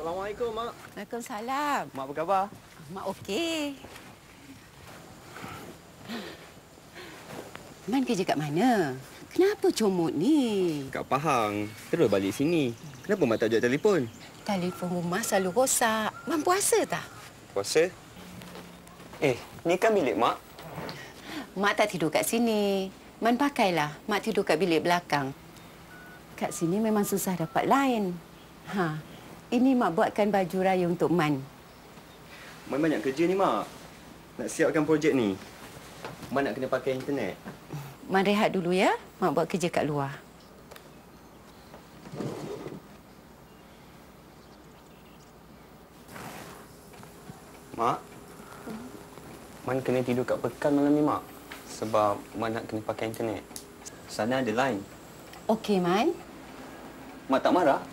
Assalamualaikum, Mak. Waalaikumsalam. Mak apa khabar? Mak okey. Man kerja kat mana? Kenapa comot ni? Kat Pahang. Terus balik sini. Kenapa Mak tak ajak telefon? Telefon rumah selalu rosak. Man puasa tak? Puasa? Ni kan bilik Mak. Mak tak tidur kat sini. Man pakailah. Mak tidur kat bilik belakang. Kat sini memang susah dapat line. Ini Mak buatkan baju raya untuk Man. Man banyak kerja ni, Mak. Nak siapkan projek ni. Man nak kena pakai internet. Man rehat dulu ya. Mak buat kerja kat luar. Mak. Man kena tidur kat pekan malam ni, Mak. Sebab Man nak kena pakai internet. Sana ada line. Okey, Man. Mak tak marah?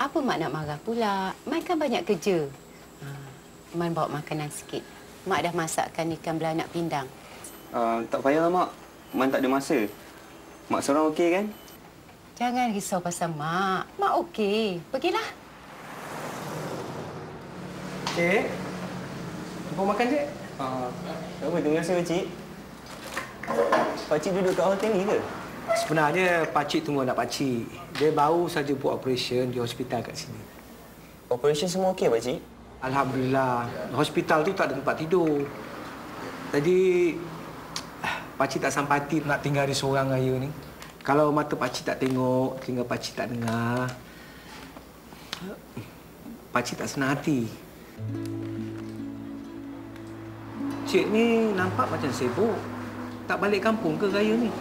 Apa Mak nak marah pula? Man kan banyak kerja. Man bawa makanan sikit. Mak dah masakkan ikan belanak pindang. Tak payahlah, Mak. Man tak ada masa. Mak seorang okey kan? Jangan risau pasal Mak. Mak okey. Pergilah. Cik, jumpa makan, Cik? Apa? Terima kasih, Pakcik. Pakcik duduk kat hotel ni ke? Sebenarnya, Pakcik tunggu anak Pakcik. Dia baru saja buat operasi di hospital kat sini. Operation semua okey, Pakcik? Alhamdulillah. Hospital tu tak ada tempat tidur. Jadi, Pakcik tak sampati nak tinggal di seorang raya ni. Kalau mata Pakcik tak tengok, telinga Pakcik tak dengar, Pakcik tak senang hati. Cik ni nampak macam sibuk. Tak balik kampung ke raya ni?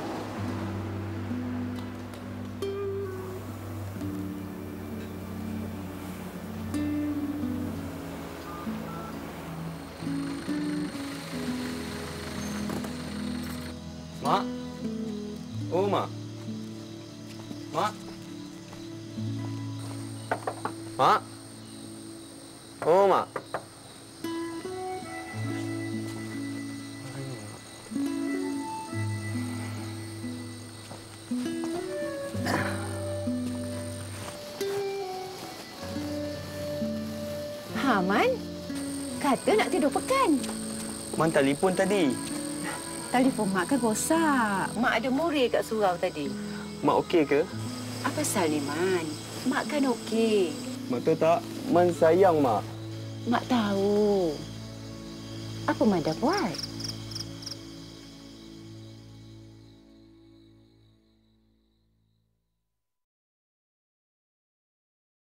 Mak? Oh, Mak. Mak? Mak? Oh, Mak. Man. Kata nak tidur pekan. Man telefon tadi. Telefon Mak kan rosak. Mak ada murid kat surau tadi. Mak okey ke? Apa pasal ni, Man? Mak kan okey. Mak tahu tak? Man sayang, Mak. Mak tahu. Apa Man dah buat?